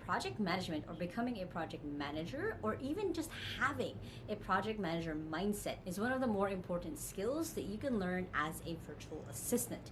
project management or becoming a project manager or even just having a project manager mindset is one of the more important skills that you can learn as a virtual assistant.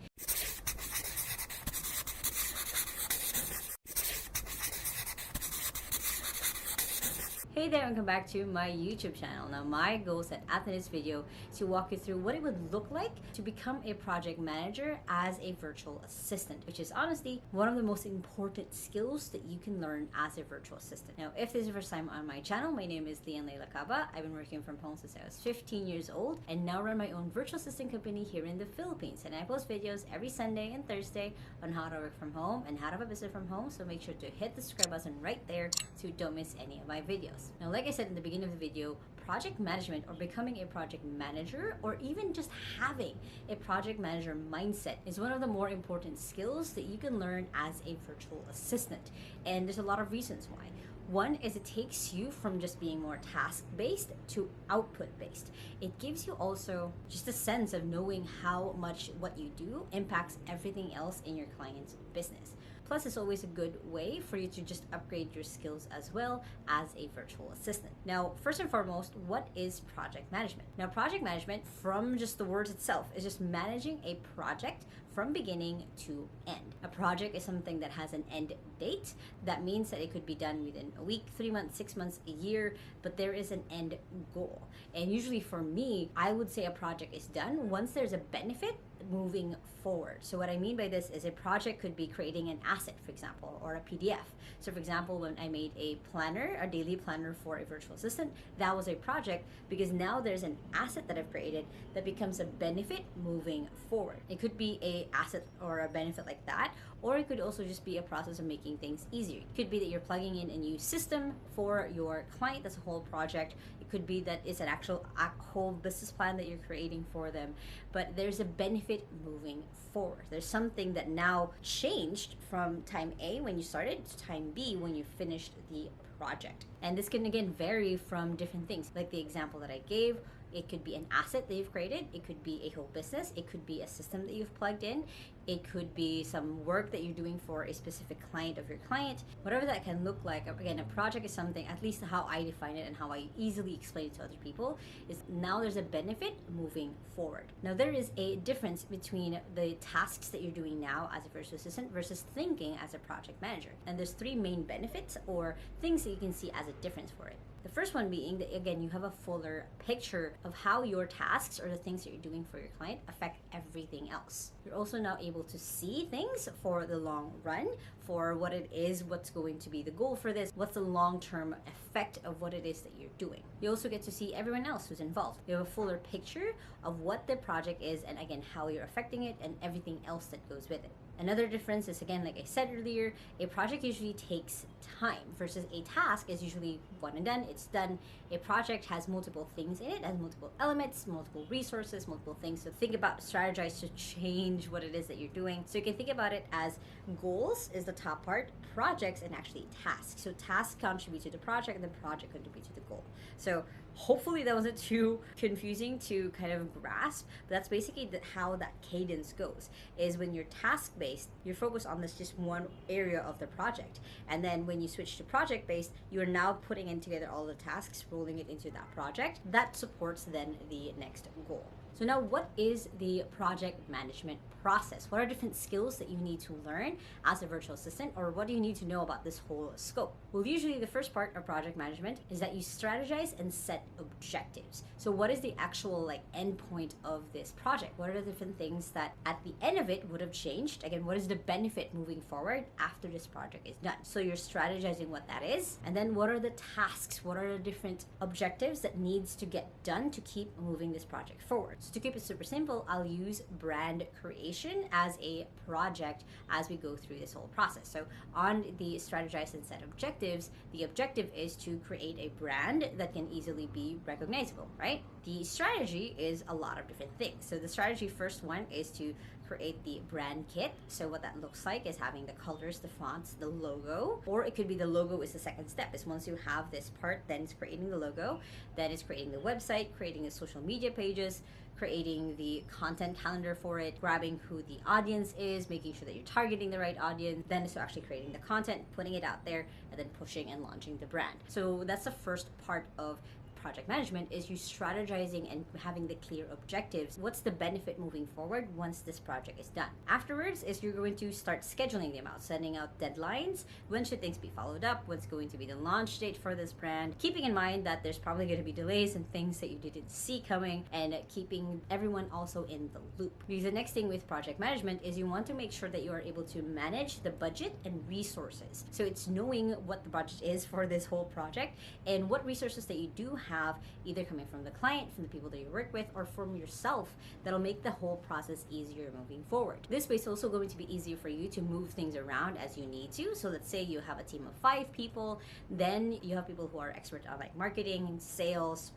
Hey there, welcome back to my YouTube channel. Now my goal set after this video is to walk you through what it would look like to become a project manager as a virtual assistant, which is honestly one of the most important skills that you can learn as a virtual assistant. Now if this is your first time on my channel, my name is Lai Lacaba. I've been working from home since I was 15 years old and now run my own virtual assistant company here in the Philippines. And I post videos every Sunday and Thursday on how to work from home and how to have a business from home. So make sure to hit the subscribe button right there so you don't miss any of my videos. Now, like I said in the beginning of the video, project management or becoming a project manager or even just having a project manager mindset is one of the more important skills that you can learn as a virtual assistant. And there's a lot of reasons why. One is it takes you from just being more task-based to output-based. It gives you also just a sense of knowing how much what you do impacts everything else in your client's business. Plus, it's always a good way for you to just upgrade your skills as well as a virtual assistant. Now, first and foremost, what is project management? Now, project management, from just the words itself, is just managing a project from beginning to end. A project is something that has an end date. That means that it could be done within a week, 3 months, 6 months, a year, but there is an end goal. And usually for me, I would say a project is done once there's a benefit moving forward. So what I mean by this is a project could be creating an asset, for example, or a PDF. So for example, when I made a planner, a daily planner for a virtual assistant, that was a project because now there's an asset that I've created that becomes a benefit moving forward. It could be a asset or a benefit like that, or it could also just be a process of making things easier. It could be that you're plugging in a new system for your client. That's a whole project. It could be that it's an actual whole business plan that you're creating for them, but there's a benefit moving forward. There's something that now changed from time A when you started to time B when you finished the project. And this can again vary from different things, like the example that I gave. It could be an asset that you've created. It could be a whole business. It could be a system that you've plugged in. It could be some work that you're doing for a specific client of your client. Whatever that can look like. Again, a project is something, at least how I define it and how I easily explain it to other people, is now there's a benefit moving forward. Now there is a difference between the tasks that you're doing now as a virtual assistant versus thinking as a project manager. And there's 3 main benefits or things that you can see as a difference for it. The first one being that, again, you have a fuller picture of how your tasks or the things that you're doing for your client affect everything else. You're also now able to see things for the long run, for what it is, what's going to be the goal for this, what's the long-term effect of what it is that you're doing. You also get to see everyone else who's involved. You have a fuller picture of what the project is and, again, how you're affecting it and everything else that goes with it. Another difference is, again, like I said earlier, a project usually takes time versus a task is usually one and done, it's done. A project has multiple things in it, has multiple elements, multiple resources, multiple things. So think about, strategize to change what it is that you're doing. So you can think about it as goals is the top part, projects, and actually tasks. So tasks contribute to the project and the project contributes to the goal. So hopefully that wasn't too confusing to kind of grasp, but that's basically how that cadence goes, is when you're task-based, you're focused on this just one area of the project. And then when you switch to project-based, you're now putting in together all the tasks, rolling it into that project. That supports then the next goal. So now what is the project management process? What are different skills that you need to learn as a virtual assistant, or what do you need to know about this whole scope? Well, usually the first part of project management is that you strategize and set objectives. So what is the actual end point of this project? What are the different things that at the end of it would have changed? Again, what is the benefit moving forward after this project is done? So you're strategizing what that is, and then what are the tasks? What are the different objectives that needs to get done to keep moving this project forward? So to keep it super simple, I'll use brand creation as a project as we go through this whole process. So on the strategize and set objectives, the objective is to create a brand that can easily be recognizable, right? The strategy is a lot of different things. So the strategy first one is to create the brand kit. So what that looks like is having the colors, the fonts, the logo, or it could be the logo is the second step. Is once you have this part, then it's creating the logo, then it's creating the website, creating the social media pages, creating the content calendar for it, grabbing who the audience is, making sure that you're targeting the right audience, then it's actually creating the content, putting it out there, and then pushing and launching the brand. So that's the first part of project management, is you strategizing and having the clear objectives. What's the benefit moving forward once this project is done? Afterwards is you're going to start scheduling them out, sending out deadlines. When should things be followed up? What's going to be the launch date for this brand? Keeping in mind that there's probably going to be delays and things that you didn't see coming, and keeping everyone also in the loop. Because the next thing with project management is you want to make sure that you are able to manage the budget and resources. So it's knowing what the budget is for this whole project and what resources that you do have, either coming from the client, from the people that you work with, or from yourself, that'll make the whole process easier moving forward. This way, it's also going to be easier for you to move things around as you need to. So let's say you have a team of 5 people, then you have people who are expert on like marketing, sales,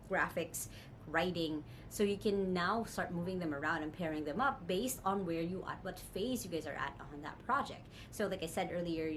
graphics, writing. So you can now start moving them around and pairing them up based on where you at, what phase you guys are at on that project. So like I said earlier,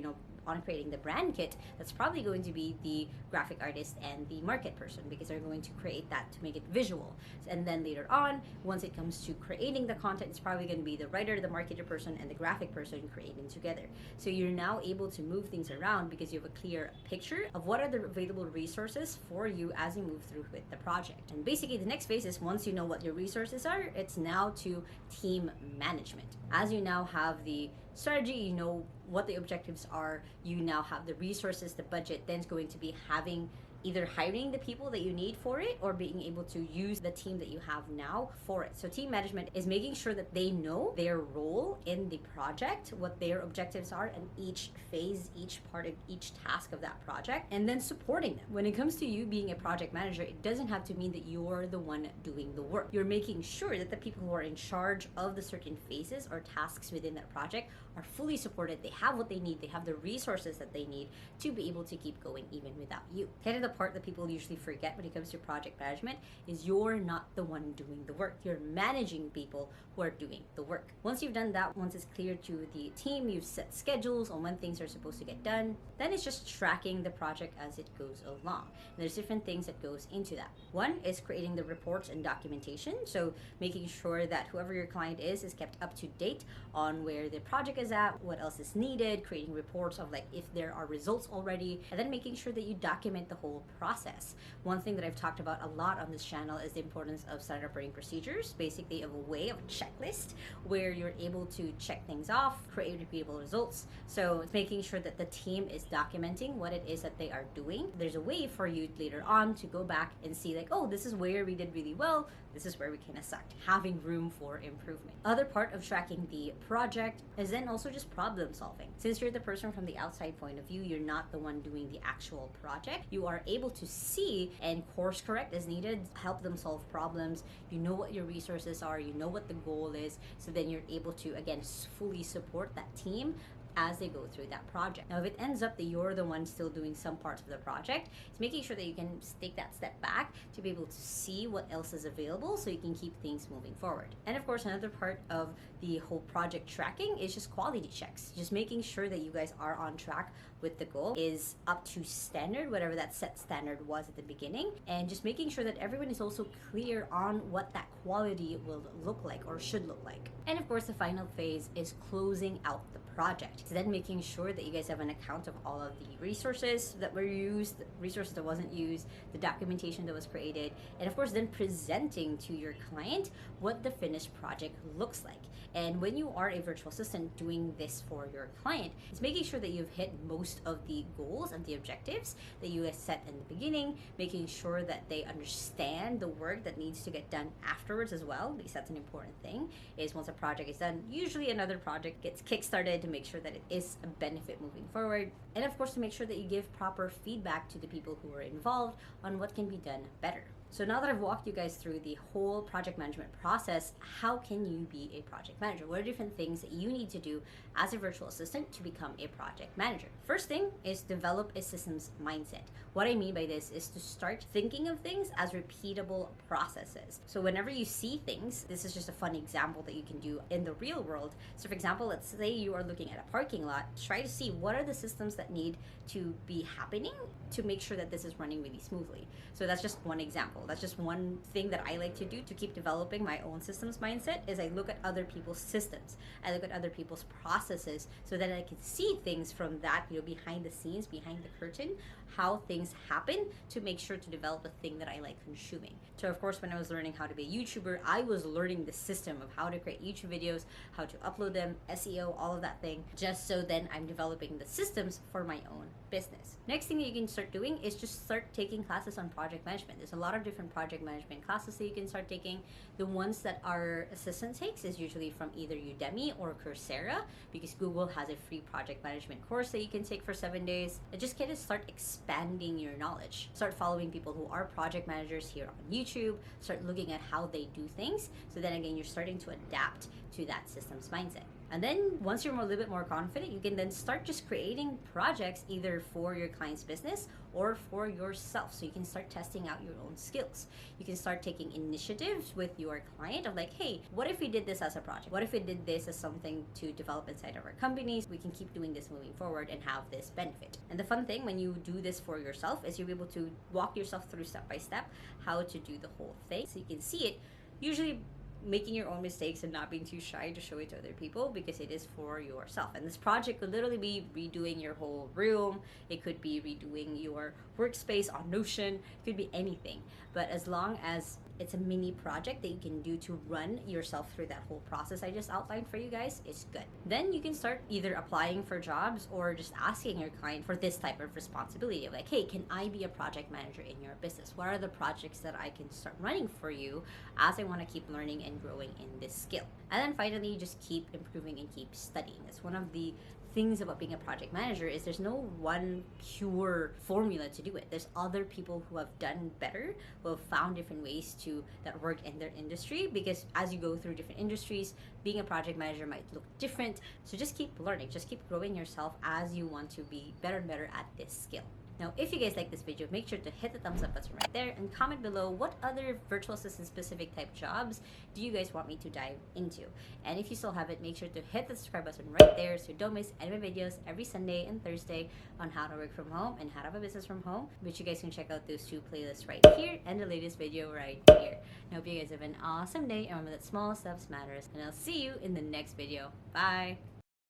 on creating the brand kit, that's probably going to be the graphic artist and the market person, because they're going to create that to make it visual. And then later on, once it comes to creating the content, it's probably going to be the writer, the marketer person, and the graphic person creating together. So you're now able to move things around because you have a clear picture of what are the available resources for you as you move through with the project. And basically the next phase is, once you know what your resources are, it's now to team management. As you now have the strategy, you know what the objectives are, you now have the resources, the budget, then it's going to be having either hiring the people that you need for it or being able to use the team that you have now for it. So team management is making sure that they know their role in the project, what their objectives are, and each phase, each part of each task of that project, and then supporting them. When it comes to you being a project manager, it doesn't have to mean that you're the one doing the work. You're making sure that the people who are in charge of the certain phases or tasks within that project are fully supported. They have what they need. They have the resources that they need to be able to keep going even without you. Kind of the part that people usually forget when it comes to project management is you're not the one doing the work. You're managing people who are doing the work. Once you've done that, once it's clear to the team, you've set schedules on when things are supposed to get done, then it's just tracking the project as it goes along. And there's different things that goes into that. One is creating the reports and documentation. So making sure that whoever your client is kept up to date on where the project is at, what else is needed, creating reports of like if there are results already, and then making sure that you document the whole process. One thing that I've talked about a lot on this channel is the importance of standard operating procedures, basically of a way of a checklist where you're able to check things off, create repeatable results. So it's making sure that the team is documenting what it is that they are doing. There's a way for you later on to go back and see like, oh, this is where we did really well, this is where we kind of sucked, having room for improvement. Other part of tracking the project is then also just problem solving. Since you're the person from the outside point of view, you're not the one doing the actual project, you are able to see and course correct as needed, help them solve problems. You know what your resources are, you know what the goal is, so then you're able to again fully support that team as they go through that project. Now, if it ends up that you're the one still doing some parts of the project, it's making sure that you can take that step back to be able to see what else is available so you can keep things moving forward. And of course, another part of the whole project tracking is just quality checks. Just making sure that you guys are on track with the goal, is up to standard, whatever that set standard was at the beginning, and just making sure that everyone is also clear on what that quality will look like or should look like. And of course, the final phase is closing out the project. So then making sure that you guys have an account of all of the resources that were used, the resources that wasn't used, the documentation that was created, and of course then presenting to your client what the finished project looks like. And when you are a virtual assistant doing this for your client, it's making sure that you've hit most of the goals and the objectives that you guys set in the beginning, making sure that they understand the work that needs to get done afterwards as well, because that's an important thing, is once a project is done, usually another project gets kickstarted to make sure that it is a benefit moving forward. And of course, to make sure that you give proper feedback to the people who are involved on what can be done better. So now that I've walked you guys through the whole project management process, how can you be a project manager? What are different things that you need to do as a virtual assistant to become a project manager? First thing is develop a systems mindset. What I mean by this is to start thinking of things as repeatable processes. So whenever you see things, this is just a fun example that you can do in the real world. So for example, let's say you are looking at a parking lot, try to see what are the systems that need to be happening to make sure that this is running really smoothly. So that's just one example. That's just one thing that I like to do to keep developing my own systems mindset is I look at other people's systems. I look at other people's processes so that I can see things from that, behind the scenes, behind the curtain, how things happen to make sure to develop the thing that I like consuming. So of course, when I was learning how to be a YouTuber, I was learning the system of how to create YouTube videos, how to upload them, SEO, all of that thing, just so then I'm developing the systems for my own business. Next thing that you can start doing is just start taking classes on project management. There's a lot of different project management classes that you can start taking. The ones that our assistant takes is usually from either Udemy or Coursera, because Google has a free project management course that you can take for 7 days. And just kind of start expanding your knowledge. Start following people who are project managers here on YouTube. Start looking at how they do things. So then again, you're starting to adapt to that systems mindset. And then once you're a little bit more confident, you can then start just creating projects either for your client's business or for yourself. So you can start testing out your own skills. You can start taking initiatives with your client of like, hey, what if we did this as a project? What if we did this as something to develop inside of our companies? We can keep doing this moving forward and have this benefit. And the fun thing when you do this for yourself is you're able to walk yourself through step by step how to do the whole thing. So you can see it usually making your own mistakes and not being too shy to show it to other people because it is for yourself. And this project could literally be redoing your whole room. It could be redoing your workspace on Notion. It could be anything. But as long as it's a mini project that you can do to run yourself through that whole process I just outlined for you guys, it's good. Then you can start either applying for jobs or just asking your client for this type of responsibility of like, hey, can I be a project manager in your business? What are the projects that I can start running for you as I want to keep learning and growing in this skill? And then finally, just keep improving and keep studying. That's one of the things about being a project manager is there's no one pure formula to do it. There's other people who have done better, who have found different ways to that work in their industry, because as you go through different industries, being a project manager might look different. So just keep learning, just keep growing yourself as you want to be better and better at this skill. Now, if you guys like this video, make sure to hit the thumbs up button right there and comment below what other virtual assistant specific type jobs do you guys want me to dive into. And if you still haven't, make sure to hit the subscribe button right there so you don't miss any of my videos every Sunday and Thursday on how to work from home and how to have a business from home, which you guys can check out those two playlists right here and the latest video right here. I hope you guys have an awesome day, and remember that small steps matters, and I'll see you in the next video. Bye!